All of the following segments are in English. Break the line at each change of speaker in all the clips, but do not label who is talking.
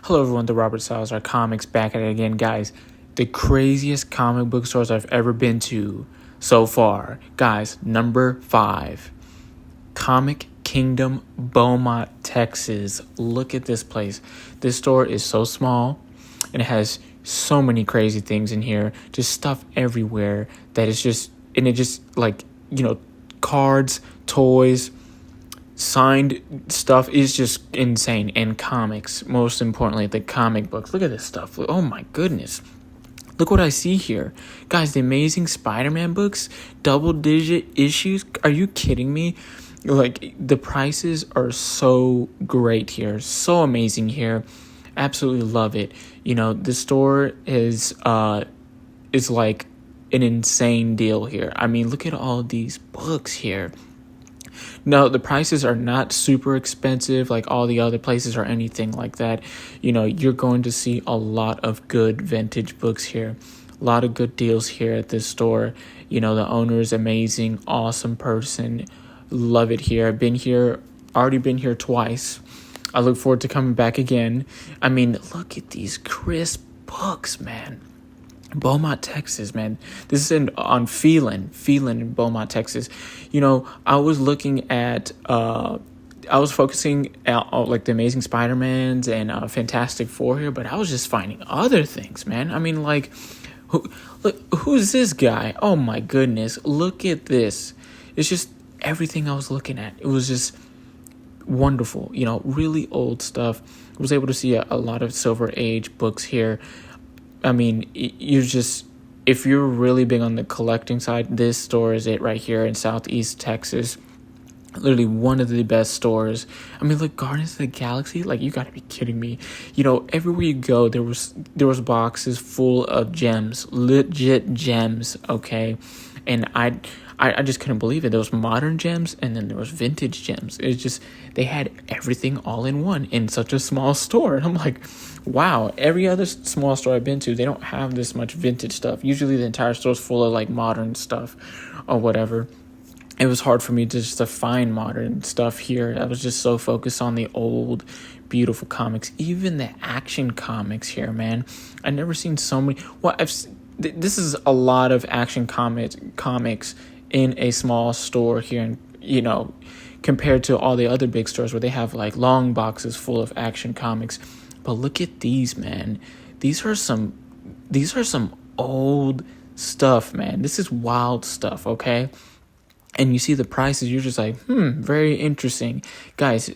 Hello everyone, the Robert Salazar Comics back at it again, guys. The craziest comic book stores I've ever been to so far. Guys, number 5. Comic Kingdom, Beaumont, Texas. Look at this place. This store is so small and it has so many crazy things in here. Just stuff everywhere that is just, and it just like, cards, toys, signed stuff is just insane. And comics, most importantly, the comic books. Look at this stuff. Oh my goodness. Look what I see here. Guys, the Amazing Spider-Man books, double-digit issues. Are you kidding me? Like, the prices are so great here. So amazing here. Absolutely love it. The store is like an insane deal here. I mean, look at all these books here. No, the prices are not super expensive like all the other places or anything like that. You're going to see a lot of good vintage books here. A lot of good deals here at this store. The owner is amazing, awesome person. Love it here. Already been here twice. I look forward to coming back again. I mean, look at these crisp books, man. Beaumont, Texas, man. This is on Phelan in Beaumont, Texas. I was looking at, I was focusing on like the Amazing Spider-Mans and Fantastic Four here, but I was just finding other things, man. I mean, like, who's this guy? Oh my goodness, look at this. It's just everything I was looking at. It was just wonderful, really old stuff. I was able to see a lot of Silver Age books here. I mean, if you're really big on the collecting side, this store is it right here in Southeast Texas. Literally one of the best stores. I mean, look, Guardians of the Galaxy, like, you gotta be kidding me. Everywhere you go, there was boxes full of gems, legit gems, okay? And I just couldn't believe it. There was modern gems and then there was vintage gems. It's just, they had everything all in one in such a small store. And I'm like, wow, every other small store I've been to, they don't have this much vintage stuff. Usually the entire store's full of like modern stuff or whatever. It was hard for me to find modern stuff here. I was just so focused on the old, beautiful comics. Even the action comics here, man. I've never seen so many. This is a lot of action comics in a small store here, and compared to all the other big stores where they have like long boxes full of action comics. But look at these, man. These are some old stuff, man. This is wild stuff, okay? And you see the prices, you're just like, very interesting. Guys,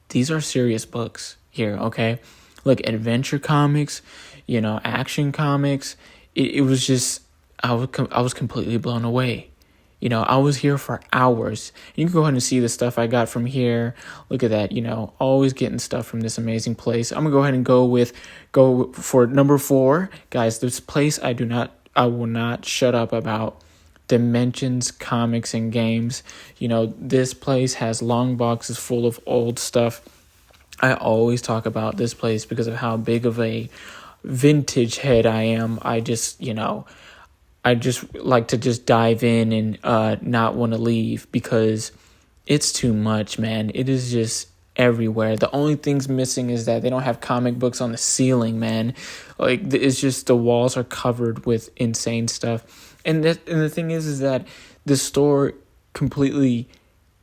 these are serious books here, okay? Look, adventure comics, action comics. It was just, I was completely blown away. I was here for hours. You can go ahead and see the stuff I got from here. Look at that, always getting stuff from this amazing place. I'm going to go ahead and go for number 4. Guys, this place I will not shut up about. Dimensions, Comics, and Games. This place has long boxes full of old stuff. I always talk about this place because of how big of a vintage head I am. I just like to just dive in and not want to leave because it's too much, man. It is just everywhere. The only things missing is that they don't have comic books on the ceiling, man. Like, it's just the walls are covered with insane stuff. And the thing is that the store completely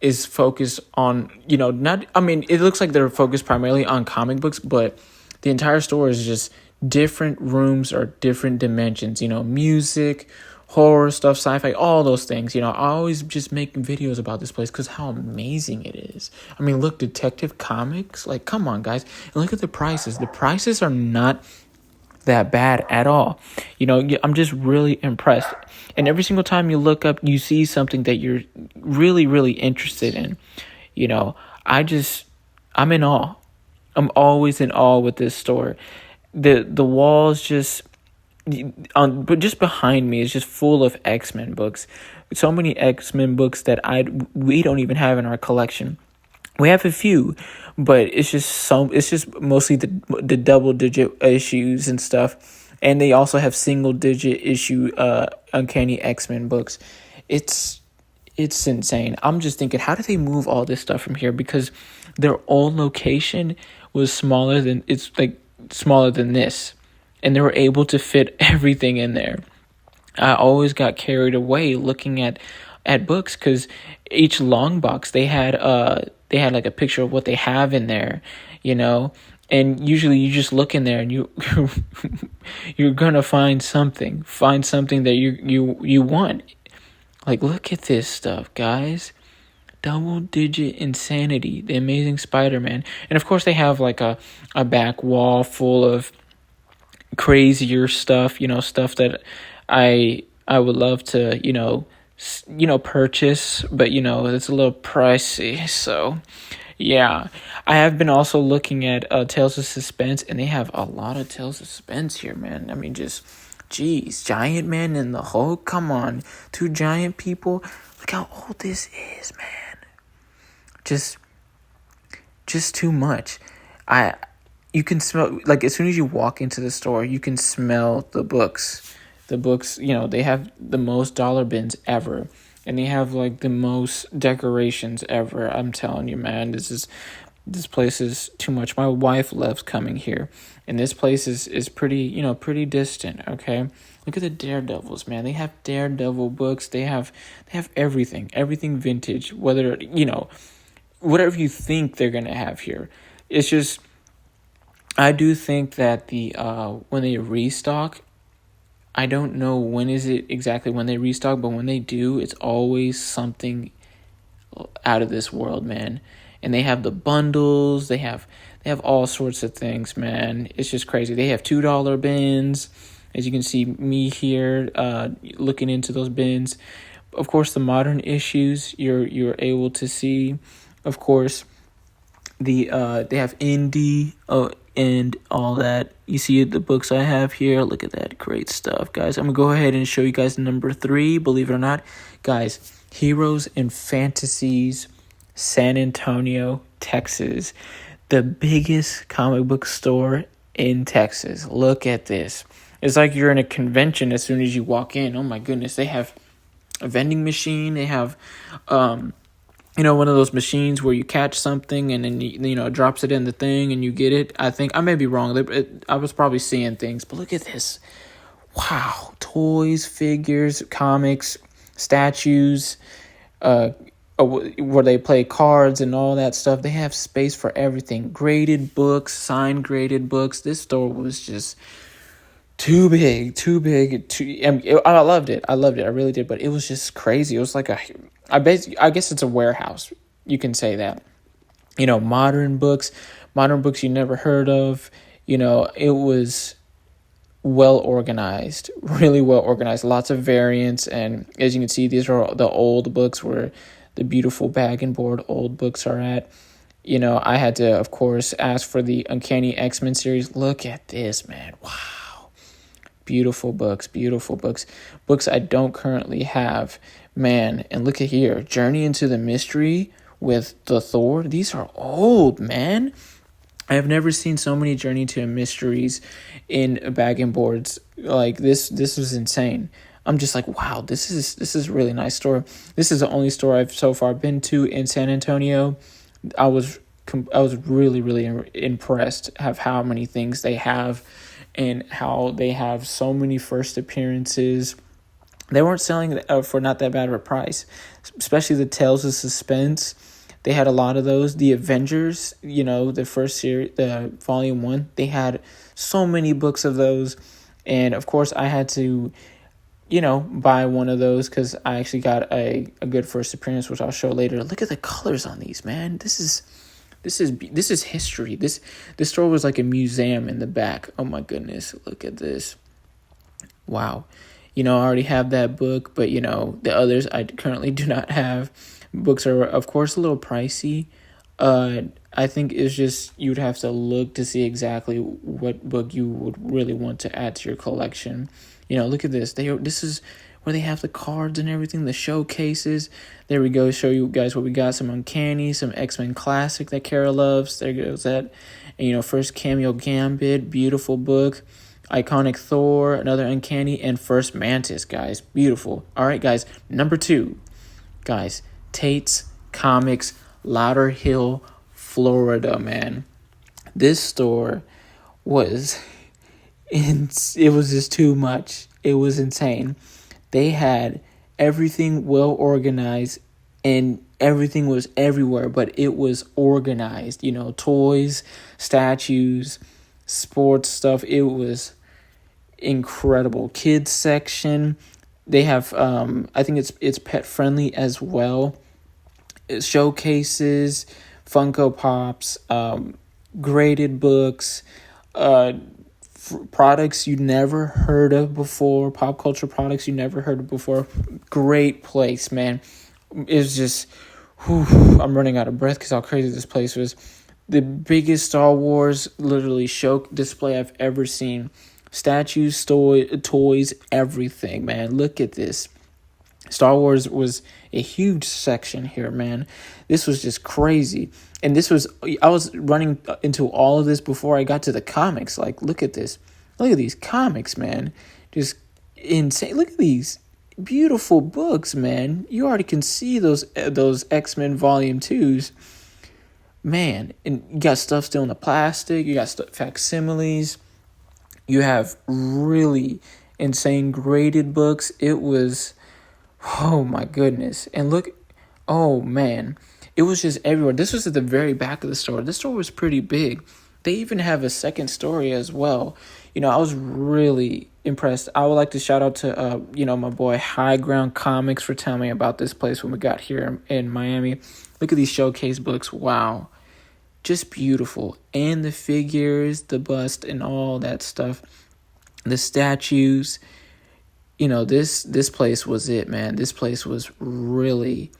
is focused on, it looks like they're focused primarily on comic books, but the entire store is just different rooms or different dimensions, music, horror stuff, sci-fi, all those things. I always just make videos about this place because how amazing it is. I mean, look, Detective Comics, like, come on, guys. And look at the prices. The prices are not that bad at all. I'm just really impressed. And every single time you look up, you see something that you're really, really interested in. I'm in awe. I'm always in awe with this store. The walls but just behind me is just full of X-Men books. So many X-Men books that we don't even have in our collection. We have a few, but it's just mostly the double-digit issues and stuff. And they also have single-digit issue Uncanny X-Men books. It's insane. I'm just thinking, how do they move all this stuff from here? Because their old location was smaller than, it's like smaller than this, and they were able to fit everything in there. I always got carried away looking at books, because each long box they had like a picture of what they have in there, and usually you just look in there and you're gonna find something that you want. Like, look at this stuff, guys. Double Digit Insanity, The Amazing Spider-Man. And of course they have like a back wall full of crazier stuff, stuff that I would love to, purchase, but it's a little pricey. So yeah, I have been also looking at Tales of Suspense, and they have a lot of Tales of Suspense here, man. I mean, geez, Giant Man and the Hulk, come on, 2 giant people. Look how old this is, man. Just too much. You can smell, like, as soon as you walk into the store, you can smell the books. The books, they have the most dollar bins ever, and they have like the most decorations ever. I'm telling you, man, this place is too much. My wife loves coming here, and this place is pretty, pretty distant. Okay, look at the Daredevils, man. They have Daredevil books. They have everything vintage. Whether whatever you think they're gonna have here, it's just, I do think that the when they restock, I don't know when is it exactly when they restock, but when they do, it's always something out of this world, man. And they have the bundles, they have all sorts of things, man. It's just crazy. They have $2 bins. As you can see me here looking into those bins. Of course, the modern issues you're able to see. Of course, they have indie and all that. You see the books I have here. Look at that great stuff, guys. I'm gonna go ahead and show you guys number 3. Believe it or not, guys, Heroes and Fantasies, San Antonio, Texas, the biggest comic book store in Texas. Look at this. It's like you're in a convention as soon as you walk in. Oh my goodness, they have a vending machine. They have one of those machines where you catch something and then it drops it in the thing and you get it. I think I may be wrong. I was probably seeing things, but look at this. Wow, toys, figures, comics, statues, where they play cards and all that stuff. They have space for everything. Graded books, signed graded books. This store was just too big. I loved it. I really did. But it was just crazy. It was like I guess it's a warehouse. You can say that. Modern books you never heard of. It was well organized, really well organized. Lots of variants, and as you can see, these are the old books where the beautiful bag and board old books are at. I had to, of course, ask for the Uncanny X-Men series. Look at this, man. Wow. Beautiful books. Books I don't currently have, man. And look at here, Journey into the Mystery with the Thor. These are old, man. I have never seen so many Journey to Mysteries in bag and boards. Like this was insane. I'm just like, wow, this is a really nice store. This is the only store I've so far been to in San Antonio. I was really, really impressed of how many things they have and how they have so many first appearances. They weren't selling for not that bad of a price, especially the Tales of Suspense. They had a lot of those. The Avengers, the first series, the volume 1, they had so many books of those. And of course I had to, buy one of those because I actually got a good first appearance, which I'll show later. Look at the colors on these, man. This is history. This store was like a museum in the back. Oh my goodness, look at this. Wow. I already have that book, but the others I currently do not have. Books are, of course, a little pricey. I think it's just you'd have to look to see exactly what book you would really want to add to your collection. Look at this. This is where they have the cards and everything, the showcases. There we go. Show you guys what we got. Some Uncanny, some X-Men Classic that Kara loves. There goes that. And, first Cameo Gambit, beautiful book. Iconic Thor, another Uncanny, and First Mantis, guys. Beautiful. All right, guys. Number 2, guys. Tates Comics, Lauderhill, Florida, man. This store was it was just too much. It was insane. They had everything well organized, and everything was everywhere, but it was organized. Toys, statues, sports stuff. It was incredible. Kids section. They have I think it's pet friendly as well. It showcases Funko Pops, graded books, products you never heard of before, pop culture products you never heard of before. Great place, man. It's just, I'm running out of breath because how crazy this place was. The biggest Star Wars literally show display I've ever seen. Statues, toys, everything, man. Look at this. Star Wars was a huge section here, man. This was just crazy. And I was running into all of this before I got to the comics. Like, look at this. Look at these comics, man. Just insane. Look at these beautiful books, man. You already can see those X-Men Volume 2s. Man, and you got stuff still in the plastic. You got facsimiles. You have really insane graded books. It was, oh my goodness. And look, oh man, it was just everywhere. This was at the very back of the store. This store was pretty big. They even have a second story as well. I was really impressed. I would like to shout out to, my boy High Ground Comics for telling me about this place when we got here in Miami. Look at these showcase books. Wow. Just beautiful. And the figures, the bust, and all that stuff. The statues. This place was it, man. This place was really,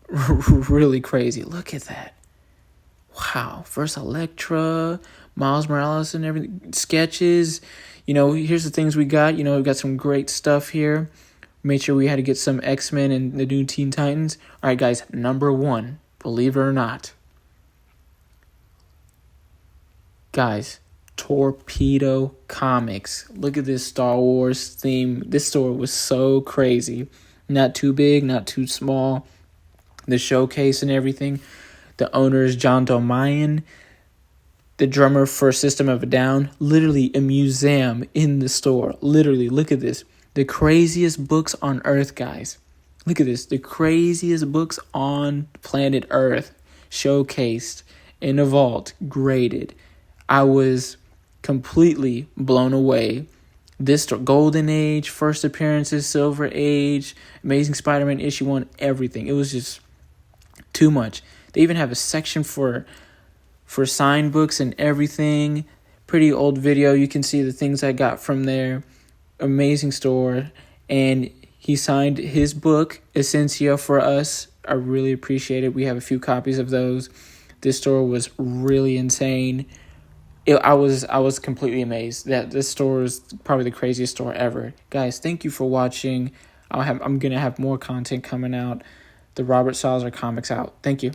really crazy. Look at that. Wow. First Electra, Miles Morales and everything. Sketches. Here's the things we got. We've got some great stuff here. Made sure we had to get some X-Men and the new Teen Titans. All right, guys. Number 1. Believe it or not. Guys, Torpedo Comics. Look at this Star Wars theme. This store was so crazy. Not too big, not too small. The showcase and everything. The owner is John Domayan, the drummer for System of a Down. Literally a museum in the store. Literally, look at this. The craziest books on Earth, guys. Look at this. The craziest books on planet Earth. Showcased in a vault. Graded. I was completely blown away. This Golden Age, First Appearances, Silver Age, Amazing Spider-Man issue 1, everything. It was just too much. They even have a section for signed books and everything. Pretty old video. You can see the things I got from there. Amazing store. And he signed his book, Essentia, for us. I really appreciate it. We have a few copies of those. This store was really insane. I was completely amazed that this store is probably the craziest store ever. Guys, thank you for watching. I'm gonna have more content coming out. The Robert Salzer Comics out. Thank you.